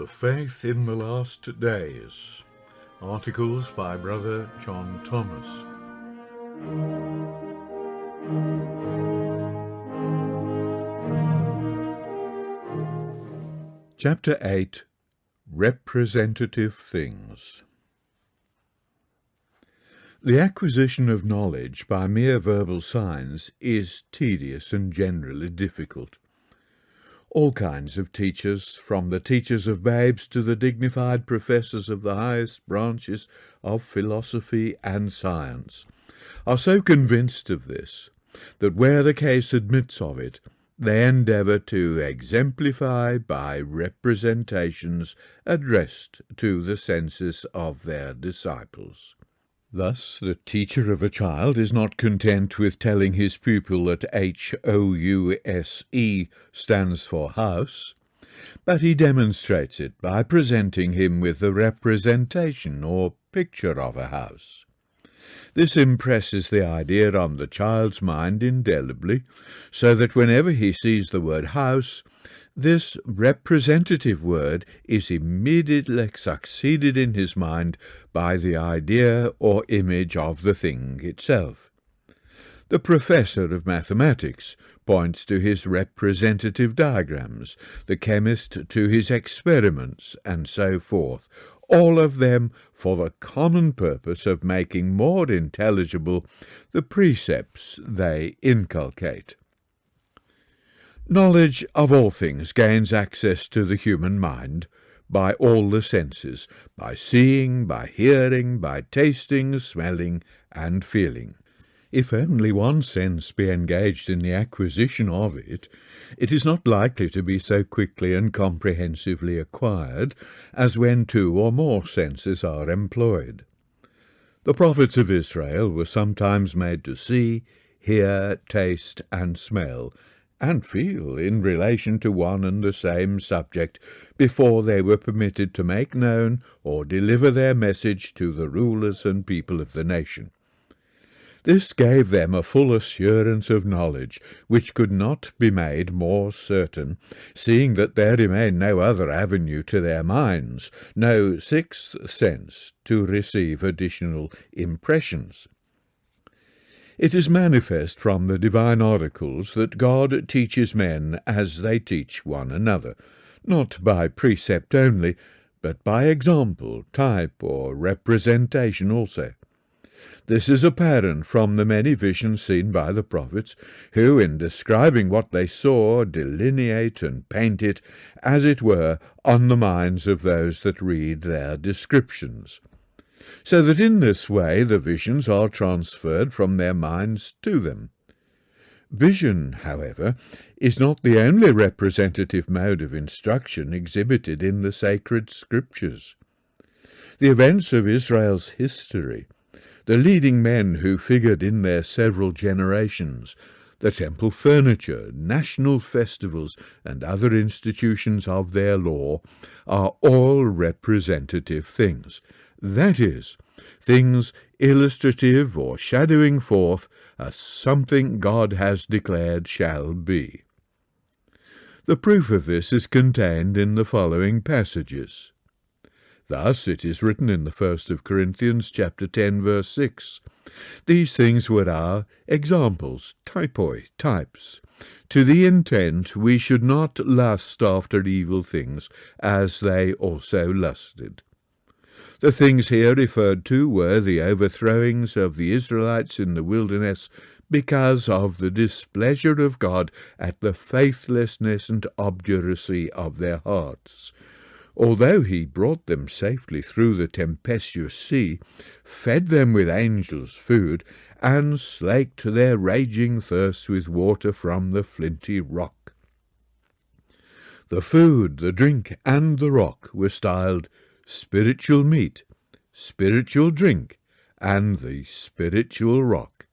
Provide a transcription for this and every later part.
The Faith in the Last Days. Articles by Brother John Thomas. Chapter 8. Representative Things. The acquisition of knowledge by mere verbal signs is tedious and generally difficult. All kinds of teachers, from the teachers of babes to the dignified professors of the highest branches of philosophy and science, are so convinced of this that where the case admits of it, they endeavour to exemplify by representations addressed to the senses of their disciples. Thus, the teacher of a child is not content with telling his pupil that HOUSE stands for house, but he demonstrates it by presenting him with the representation or picture of a house. This impresses the idea on the child's mind indelibly, so that whenever he sees the word house, this representative word is immediately succeeded in his mind by the idea or image of the thing itself. The professor of mathematics points to his representative diagrams, the chemist to his experiments, and so forth, all of them for the common purpose of making more intelligible the precepts they inculcate. Knowledge of all things gains access to the human mind by all the senses, by seeing, by hearing, by tasting, smelling, and feeling. If only one sense be engaged in the acquisition of it, it is not likely to be so quickly and comprehensively acquired as when two or more senses are employed. The prophets of Israel were sometimes made to see, hear, taste, and smell, and feel in relation to one and the same subject before they were permitted to make known or deliver their message to the rulers and people of the nation. This gave them a full assurance of knowledge, which could not be made more certain, seeing that there remained no other avenue to their minds, no sixth sense to receive additional impressions. It is manifest from the divine oracles that God teaches men as they teach one another, not by precept only, but by example, type, or representation also. This is apparent from the many visions seen by the prophets, who, in describing what they saw, delineate and paint it, as it were, on the minds of those that read their descriptions, so that in this way the visions are transferred from their minds to them. Vision, however, is not the only representative mode of instruction exhibited in the sacred scriptures. The events of Israel's history, the leading men who figured in their several generations, the temple furniture, national festivals, and other institutions of their law, are all representative things. That is, things illustrative or shadowing forth as something God has declared shall be. The proof of this is contained in the following passages. Thus it is written in the 1st of Corinthians chapter 10, verse 6, "These things were our examples, typoi, types, to the intent we should not lust after evil things, as they also lusted." The things here referred to were the overthrowings of the Israelites in the wilderness because of the displeasure of God at the faithlessness and obduracy of their hearts. Although he brought them safely through the tempestuous sea, fed them with angels' food, and slaked their raging thirst with water from the flinty rock. The food, the drink, and the rock were styled spiritual meat, spiritual drink, and the spiritual rock,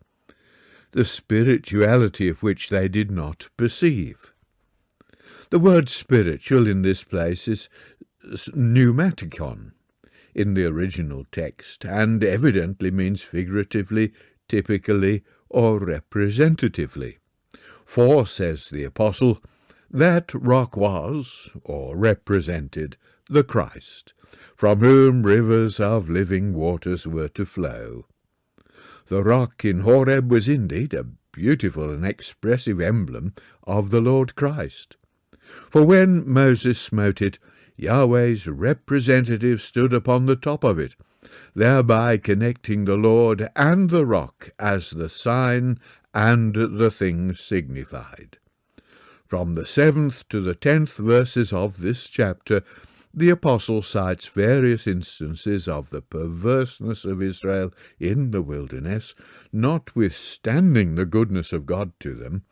the spirituality of which they did not perceive. The word spiritual in this place is pneumatikon in the original text, and evidently means figuratively, typically, or representatively. For, says the apostle, that rock was, or represented, the Christ, from whom rivers of living waters were to flow. The rock in Horeb was indeed a beautiful and expressive emblem of the Lord Christ. For when Moses smote it, Yahweh's representative stood upon the top of it, thereby connecting the Lord and the rock as the sign and the thing signified. From the 7th to the 10th verses of this chapter, the Apostle cites various instances of the perverseness of Israel in the wilderness, notwithstanding the goodness of God to them,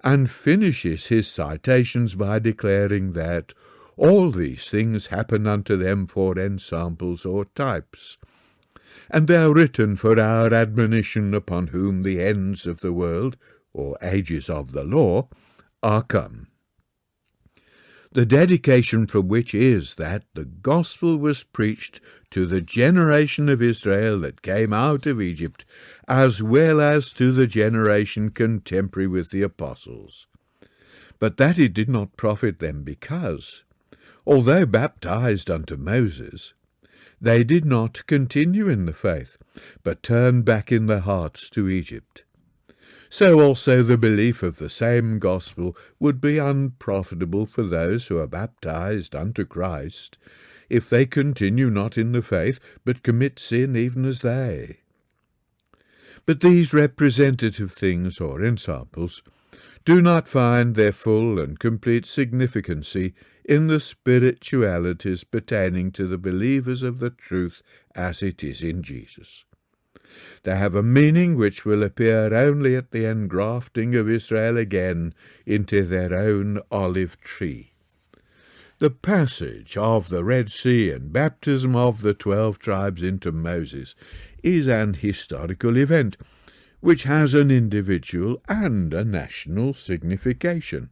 and finishes his citations by declaring that all these things happen unto them for ensamples or types, and they are written for our admonition, upon whom the ends of the world, or ages of the law, are come. The dedication from which is that the gospel was preached to the generation of Israel that came out of Egypt, as well as to the generation contemporary with the apostles. But that it did not profit them, because, although baptized unto Moses, they did not continue in the faith, but turned back in their hearts to Egypt. So also the belief of the same gospel would be unprofitable for those who are baptized unto Christ, if they continue not in the faith, but commit sin even as they. But these representative things, or ensamples, do not find their full and complete significancy in the spiritualities pertaining to the believers of the truth as it is in Jesus. They have a meaning which will appear only at the engrafting of Israel again into their own olive tree. The passage of the Red Sea and baptism of the 12 tribes into Moses is an historical event which has an individual and a national signification.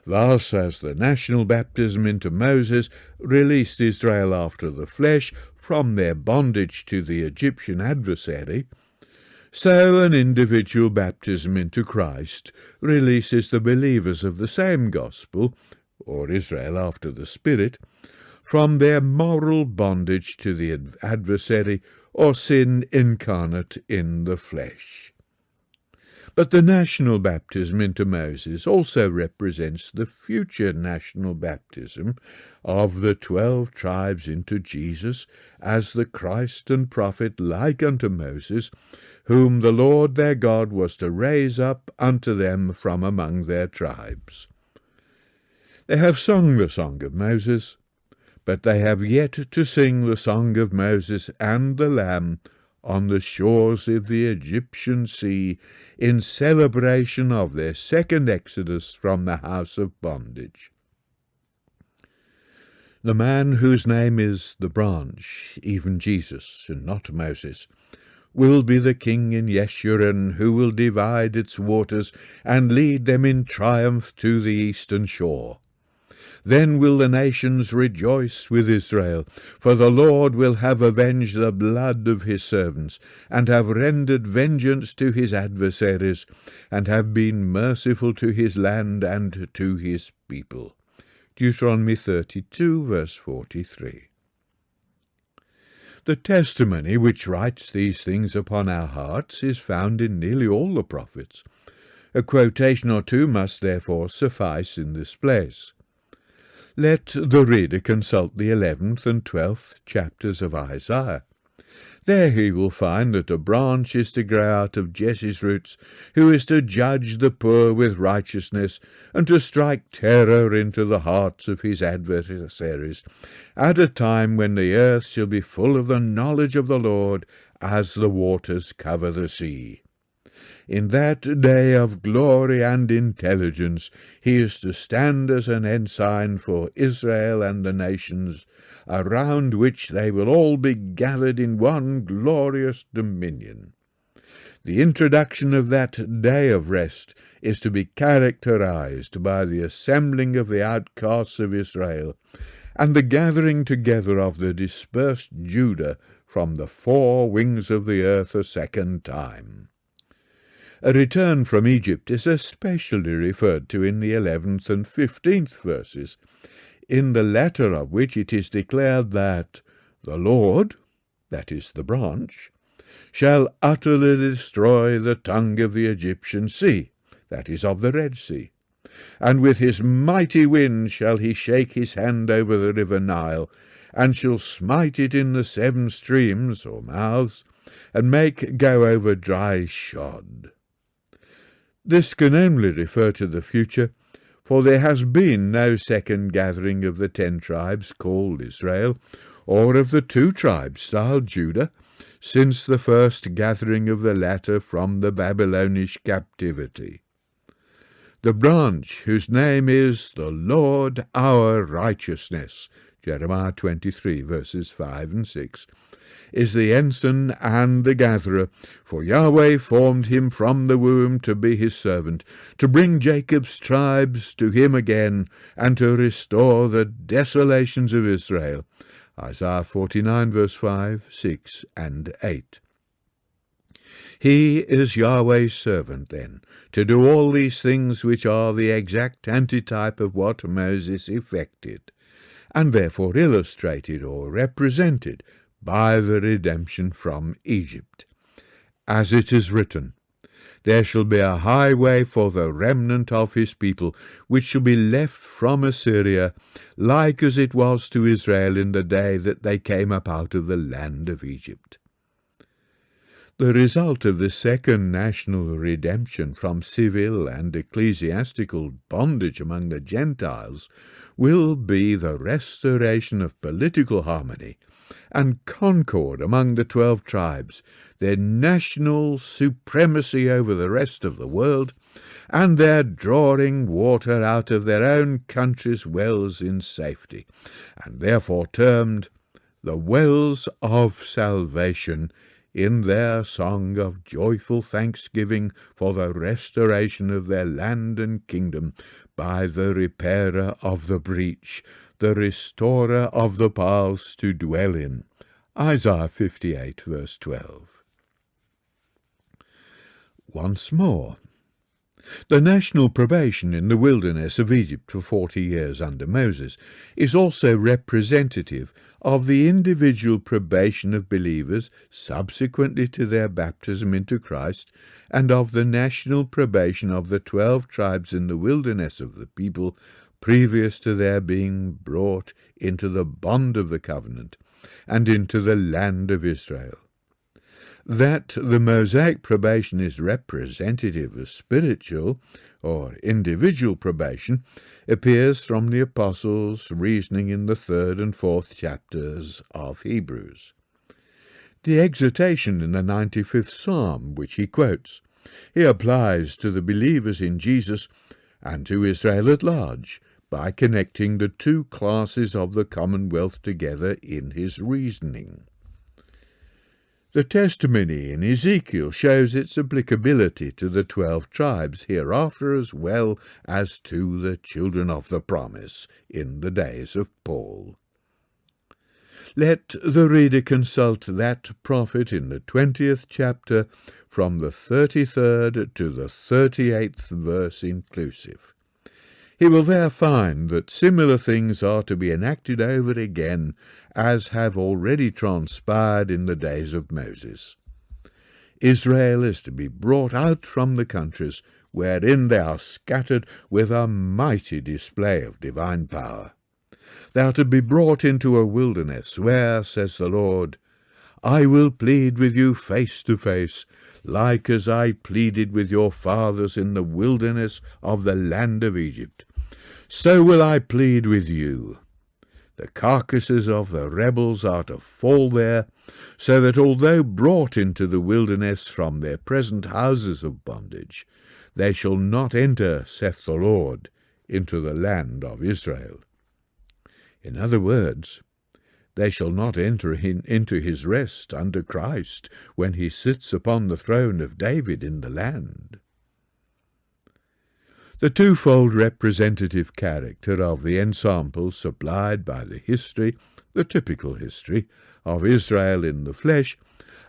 Thus, as the national baptism into Moses released Israel after the flesh from their bondage to the Egyptian adversary, so an individual baptism into Christ releases the believers of the same gospel, or Israel after the Spirit, from their moral bondage to the adversary, or sin incarnate in the flesh. But the national baptism into Moses also represents the future national baptism of the 12 tribes into Jesus as the Christ and prophet like unto Moses, whom the Lord their God was to raise up unto them from among their tribes. They have sung the song of Moses, but they have yet to sing the song of Moses and the Lamb on the shores of the Egyptian sea, in celebration of their second exodus from the house of bondage. The man whose name is the branch, even Jesus, and not Moses, will be the king in Yeshurun, who will divide its waters and lead them in triumph to the eastern shore. Then will the nations rejoice with Israel, for the Lord will have avenged the blood of his servants, and have rendered vengeance to his adversaries, and have been merciful to his land and to his people. Deuteronomy 32, verse 43. The testimony which writes these things upon our hearts is found in nearly all the prophets. A quotation or two must therefore suffice in this place. Let the reader consult the 11th and 12th chapters of Isaiah. There he will find that a branch is to grow out of Jesse's roots, who is to judge the poor with righteousness, and to strike terror into the hearts of his adversaries, at a time when the earth shall be full of the knowledge of the Lord, as the waters cover the sea. In that day of glory and intelligence he is to stand as an ensign for Israel and the nations, around which they will all be gathered in one glorious dominion. The introduction of that day of rest is to be characterized by the assembling of the outcasts of Israel, and the gathering together of the dispersed Judah from the four wings of the earth a second time. A return from Egypt is especially referred to in the 11th and 15th verses, in the letter of which it is declared that the Lord, that is the branch, shall utterly destroy the tongue of the Egyptian sea, that is of the Red Sea, and with his mighty wind shall he shake his hand over the river Nile, and shall smite it in the 7 streams, or mouths, and make go over dry shod. This can only refer to the future, for there has been no second gathering of the 10 tribes called Israel, or of the 2 tribes styled Judah, since the first gathering of the latter from the Babylonish captivity. The branch, whose name is the Lord our righteousness, Jeremiah 23, verses 5 and 6, is the ensign and the gatherer, for Yahweh formed him from the womb to be his servant, to bring Jacob's tribes to him again, and to restore the desolations of Israel. Isaiah 49, verse 5, 6, and 8. He is Yahweh's servant, then, to do all these things which are the exact antitype of what Moses effected, and therefore illustrated or represented by the redemption from Egypt. As it is written, there shall be a highway for the remnant of his people, which shall be left from Assyria, like as it was to Israel in the day that they came up out of the land of Egypt. The result of the second national redemption from civil and ecclesiastical bondage among the Gentiles will be the restoration of political harmony and concord among the 12 tribes, their national supremacy over the rest of the world, and their drawing water out of their own country's wells in safety, and therefore termed the wells of salvation, in their song of joyful thanksgiving for the restoration of their land and kingdom by the repairer of the breach, the restorer of the paths to dwell in. Isaiah 58, verse 12. Once more, the national probation in the wilderness of Egypt for 40 years under Moses is also representative of the individual probation of believers subsequently to their baptism into Christ, and of the national probation of the 12 tribes in the wilderness of the people previous to their being brought into the bond of the covenant and into the land of Israel. That the Mosaic probation is representative of spiritual or individual probation appears from the Apostles' reasoning in the 3rd and 4th chapters of Hebrews. The exhortation in the 95th Psalm, which he quotes, he applies to the believers in Jesus and to Israel at large by connecting the 2 classes of the commonwealth together in his reasoning. The testimony in Ezekiel shows its applicability to the 12 tribes hereafter as well as to the children of the promise in the days of Paul. Let the reader consult that prophet in the 20th chapter from the 33rd to the 38th verse inclusive. He will there find that similar things are to be enacted over again, as have already transpired in the days of Moses. Israel is to be brought out from the countries wherein they are scattered with a mighty display of divine power. They are to be brought into a wilderness where, says the Lord, I will plead with you face to face, like as I pleaded with your fathers in the wilderness of the land of Egypt. So will I plead with you. The carcasses of the rebels are to fall there, so that although brought into the wilderness from their present houses of bondage, they shall not enter, saith the Lord, into the land of Israel. In other words, they shall not enter into his rest under Christ when he sits upon the throne of David in the land. The twofold representative character of the ensample supplied by the history, the typical history, of Israel in the flesh,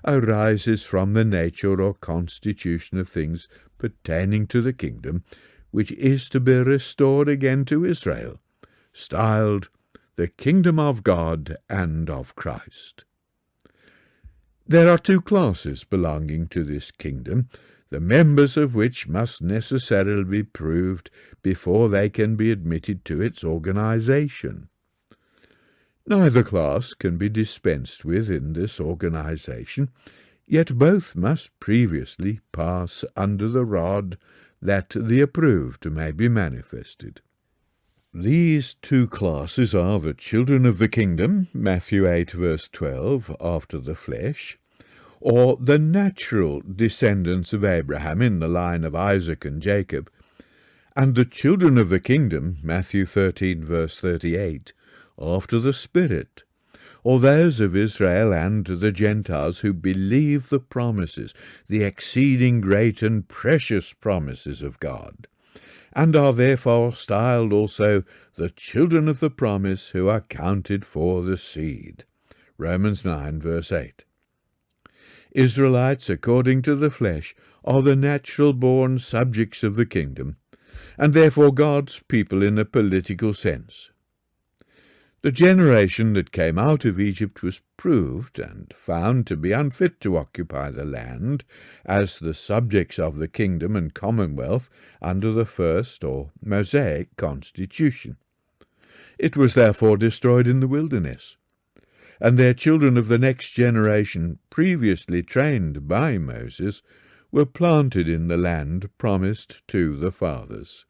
arises from the nature or constitution of things pertaining to the kingdom, which is to be restored again to Israel, styled the kingdom of God and of Christ. There are two classes belonging to this kingdom, the members of which must necessarily be proved before they can be admitted to its organization. Neither class can be dispensed with in this organization, yet both must previously pass under the rod, that the approved may be manifested. These two classes are the children of the kingdom, Matthew 8 verse 12, after the flesh, or the natural descendants of Abraham in the line of Isaac and Jacob, and the children of the kingdom, Matthew 13 verse 38, after the Spirit, or those of Israel and the Gentiles who believe the promises, the exceeding great and precious promises of God, and are therefore styled also the children of the promise, who are counted for the seed. Romans 9 verse 8. Israelites according to the flesh are the natural-born subjects of the kingdom, and therefore God's people in a political sense. The generation that came out of Egypt was proved and found to be unfit to occupy the land as the subjects of the kingdom and commonwealth under the first or Mosaic constitution. It was therefore destroyed in the wilderness, and their children of the next generation, previously trained by Moses, were planted in the land promised to the fathers.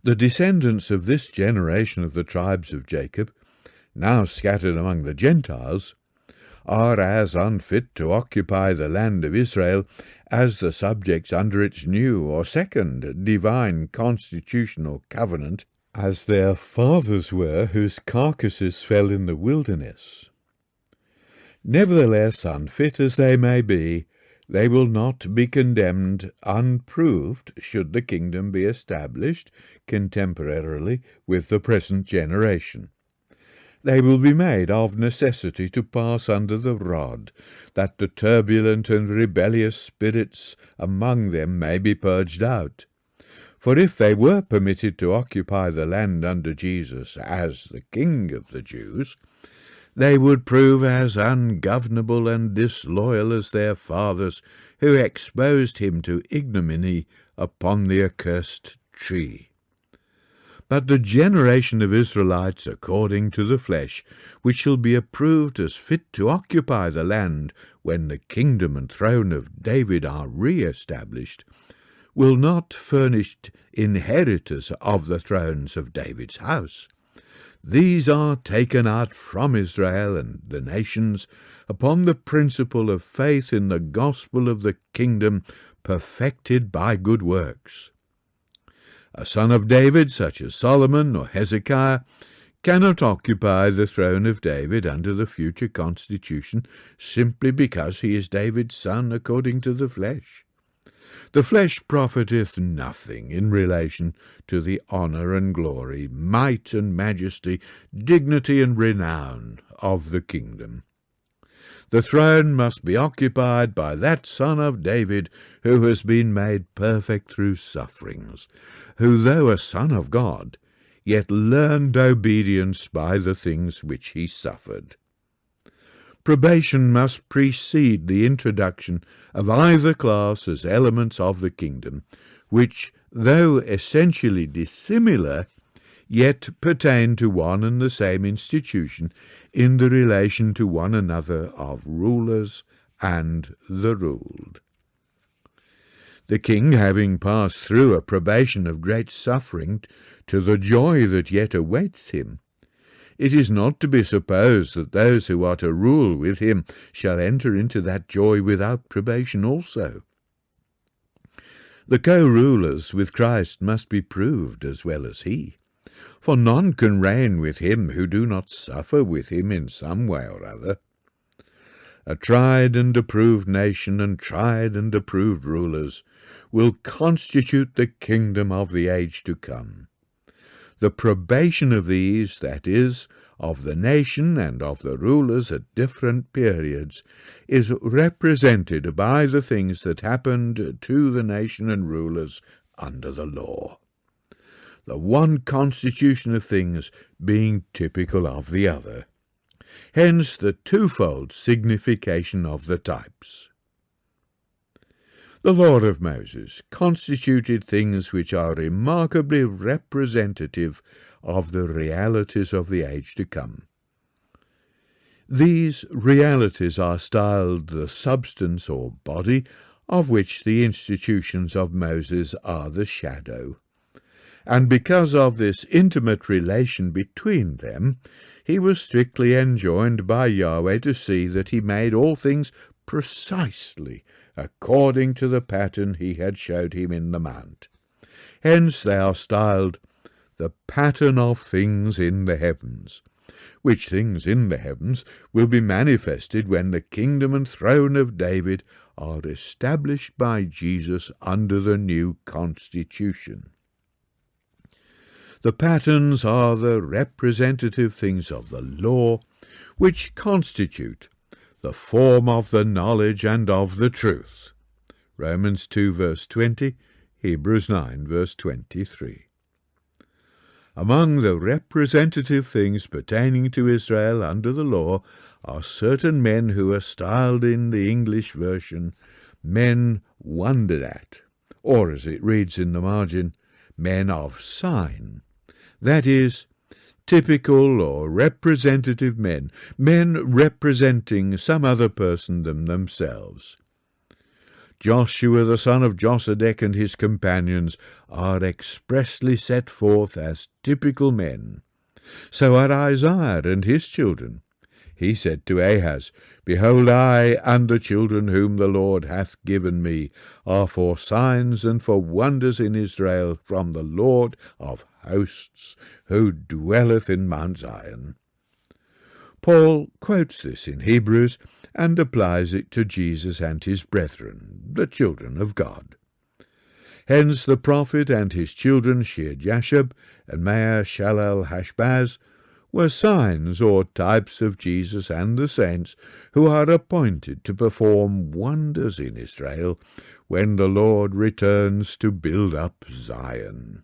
The descendants of this generation of the tribes of Jacob, now scattered among the Gentiles, are as unfit to occupy the land of Israel as the subjects under its new or second divine constitutional covenant, as their fathers were, whose carcasses fell in the wilderness. Nevertheless, unfit as they may be, they will not be condemned unproved should the kingdom be established contemporarily with the present generation. They will be made of necessity to pass under the rod, that the turbulent and rebellious spirits among them may be purged out. For if they were permitted to occupy the land under Jesus as the King of the Jews, they would prove as ungovernable and disloyal as their fathers, who exposed him to ignominy upon the accursed tree. But the generation of Israelites according to the flesh, which shall be approved as fit to occupy the land when the kingdom and throne of David are re-established, will not furnish inheritors of the thrones of David's house. These are taken out from Israel and the nations upon the principle of faith in the gospel of the kingdom, perfected by good works. A son of David, such as Solomon or Hezekiah, cannot occupy the throne of David under the future constitution simply because he is David's son according to the flesh. The flesh profiteth nothing in relation to the honour and glory, might and majesty, dignity and renown of the kingdom. The throne must be occupied by that son of David who has been made perfect through sufferings, who, though a son of God, yet learned obedience by the things which he suffered. Probation must precede the introduction of either class as elements of the kingdom, which, though essentially dissimilar, yet pertain to one and the same institution in the relation to one another of rulers and the ruled. The king, having passed through a probation of great suffering to the joy that yet awaits him, it is not to be supposed that those who are to rule with him shall enter into that joy without probation also. The co-rulers with Christ must be proved as well as he, for none can reign with him who do not suffer with him in some way or other. A tried and approved nation and tried and approved rulers will constitute the kingdom of the age to come. The probation of these, that is, of the nation and of the rulers at different periods, is represented by the things that happened to the nation and rulers under the law. the one constitution of things being typical of the other. Hence the twofold signification of the types. The law of Moses constituted things which are remarkably representative of the realities of the age to come. These realities are styled the substance or body, of which the institutions of Moses are the shadow. And because of this intimate relation between them, he was strictly enjoined by Yahweh to see that he made all things precisely according to the pattern he had showed him in the mount. Hence they are styled the pattern of things in the heavens, which things in the heavens will be manifested when the kingdom and throne of David are established by Jesus under the new constitution. The patterns are the representative things of the law, which constitute the form of the knowledge and of the truth. Romans 2 verse 20, Hebrews 9 verse 23. Among the representative things pertaining to Israel under the law are certain men who are styled in the English version men wondered at, or as it reads in the margin, men of sign. That is, typical or representative men, men representing some other person than themselves. Joshua the son of Josedek and his companions are expressly set forth as typical men. So are Isaiah and his children. He said to Ahaz, Behold, I and the children whom the Lord hath given me are for signs and for wonders in Israel from the Lord of hosts, who dwelleth in Mount Zion. Paul quotes this in Hebrews and applies it to Jesus and his brethren, the children of God. Hence the prophet and his children Shear-Jashub and Maher-Shalal-Hashbaz were signs or types of Jesus and the saints who are appointed to perform wonders in Israel when the Lord returns to build up Zion.